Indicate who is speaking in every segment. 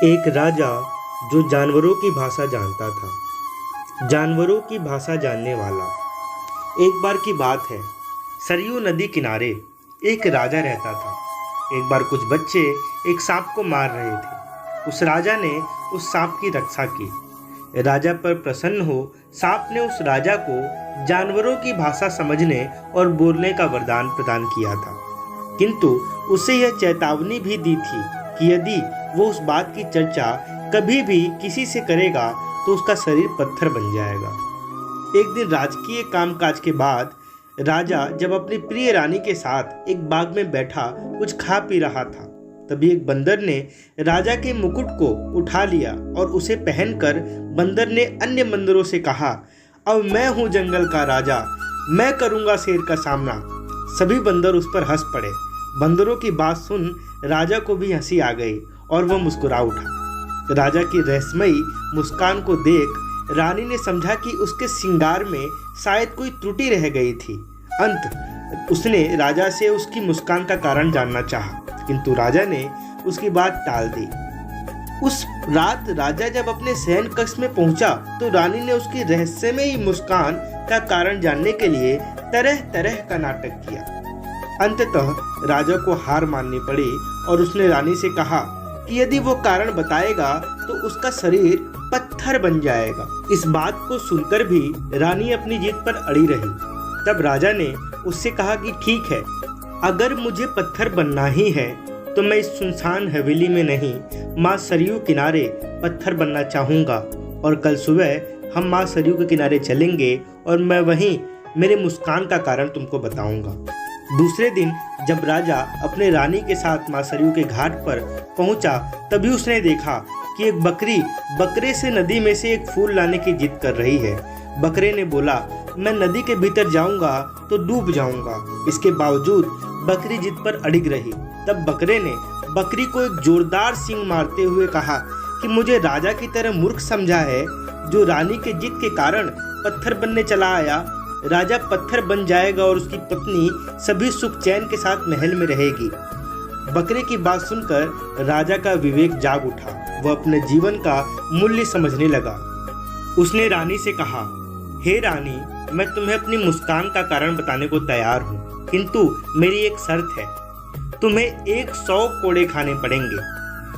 Speaker 1: एक राजा जो जानवरों की भाषा जानता था, जानवरों की भाषा जानने वाला। एक बार की बात है, सरयू नदी किनारे एक राजा रहता था। एक बार कुछ बच्चे एक सांप को मार रहे थे। उस राजा ने उस सांप की रक्षा की। राजा पर प्रसन्न हो सांप ने उस राजा को जानवरों की भाषा समझने और बोलने का वरदान प्रदान किया था, किंतु उसे यह चेतावनी भी दी थी कि यदि वो उस बात की चर्चा कभी भी किसी से करेगा तो उसका शरीर पत्थर बन जाएगा। एक दिन राजकीय कामकाज के बाद राजा जब अपनी प्रिय रानी के साथ एक बाग में बैठा कुछ खा पी रहा था, तभी एक बंदर ने राजा के मुकुट को उठा लिया और उसे पहनकर बंदर ने अन्य बंदरों से कहा, अब मैं हूँ जंगल का राजा, मैं करूँगा शेर का सामना। सभी बंदर उस पर हंस पड़े। बंदरों की बात सुन राजा को भी हंसी आ गई और वह मुस्कुरा उठा। राजा की रहस्यमयी मुस्कान को देख रानी ने समझा कि उसके श्रृंगार में शायद कोई त्रुटि रह गई थी। उसने राजा से उसकी मुस्कान का कारण जानना चाहा, किंतु राजा ने उसकी बात टाल दी। उस रात राजा जब अपने शयन कक्ष में पहुंचा तो रानी ने उसकी रहस्यमयी मुस्कान का कारण जानने के लिए तरह तरह का नाटक किया। अंततः राजा को हार माननी पड़ी और उसने रानी से कहा कि यदि वो कारण बताएगा तो उसका शरीर पत्थर बन जाएगा। इस बात को सुनकर भी रानी अपनी जीत पर अड़ी रही। तब राजा ने उससे कहा कि ठीक है, अगर मुझे पत्थर बनना ही है तो मैं इस सुनसान हवेली में नहीं, माँ सरयू किनारे पत्थर बनना चाहूँगा और कल सुबह हम माँ सरयू के किनारे चलेंगे और मैं वहीं मेरे मुस्कान का कारण तुमको बताऊँगा। दूसरे दिन जब राजा अपने रानी के साथ माँ सरयू के घाट पर पहुंचा, तभी उसने देखा कि एक बकरी बकरे से नदी में से एक फूल लाने की जिद कर रही है। बकरे ने बोला, मैं नदी के भीतर जाऊंगा तो डूब जाऊंगा। इसके बावजूद बकरी जिद पर अड़िग रही। तब बकरे ने बकरी को एक जोरदार सींग मारते हुए कहा कि मुझे राजा की तरह मूर्ख समझा है जो रानी के जिद के कारण पत्थर बनने चला आया। राजा पत्थर बन जाएगा और उसकी पत्नी सभी सुख चैन के साथ महल में रहेगी। बकरे की बात सुनकर राजा का विवेक जाग उठा। वह अपने जीवन का मूल्य समझने लगा। उसने रानी से कहा, हे रानी, मैं तुम्हें अपनी मुस्कान का कारण बताने को तैयार हूँ, किंतु मेरी एक शर्त है, तुम्हें 100 कोड़े खाने पड़ेंगे,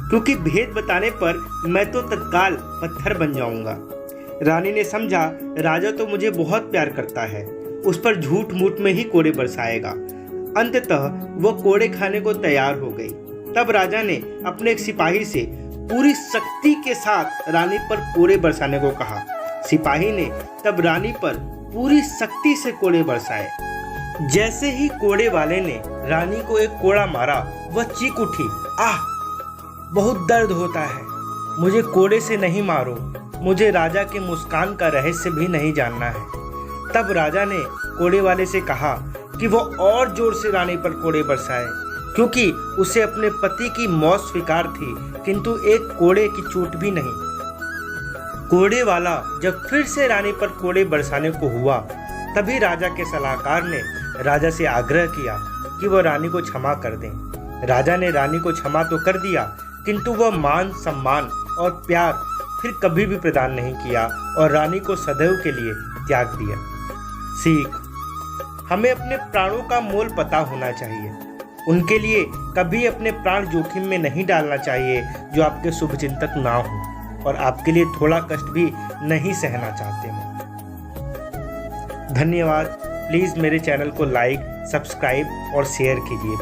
Speaker 1: क्योंकि भेद बताने पर मैं तो तत्काल पत्थर बन जाऊंगा। रानी ने समझा राजा तो मुझे बहुत प्यार करता है, उस पर झूठ मूठ में ही कोड़े बरसाएगा। अंततः वह कोड़े खाने को तैयार हो गई। तब राजा ने अपने एक सिपाही से पूरी शक्ति के साथ रानी पर कोड़े बरसाने को कहा। सिपाही ने तब रानी पर पूरी शक्ति से कोड़े बरसाए। जैसे ही कोड़े वाले ने रानी को एक कोड़ा मारा, वह चीख उठी, आह, बहुत दर्द होता है, मुझे कोड़े से नहीं मारो, मुझे राजा के मुस्कान का रहस्य भी नहीं जानना है। तब राजा ने कोड़े वाले से कहा कि वो और जोर से रानी पर कोड़े बरसाए, क्योंकि उसे अपने पति की मौत स्वीकार थी, किंतु एक कोड़े की चोट भी नहीं। कोड़े वाला जब फिर से रानी पर कोड़े बरसाने को हुआ, तभी राजा के सलाहकार ने राजा से आग्रह किया कि वह रानी को क्षमा कर दें। राजा ने रानी को क्षमा तो कर दिया, किंतु वह मान सम्मान और प्यार फिर कभी भी प्रदान नहीं किया और रानी को सदैव के लिए त्याग दिया। सीख, हमें अपने प्राणों का मोल पता होना चाहिए। उनके लिए कभी अपने प्राण जोखिम में नहीं डालना चाहिए जो आपके शुभचिंतक ना हो और आपके लिए थोड़ा कष्ट भी नहीं सहना चाहते हो। धन्यवाद। प्लीज़ मेरे चैनल को लाइक, सब्सक्राइब और शेयर कीजिए।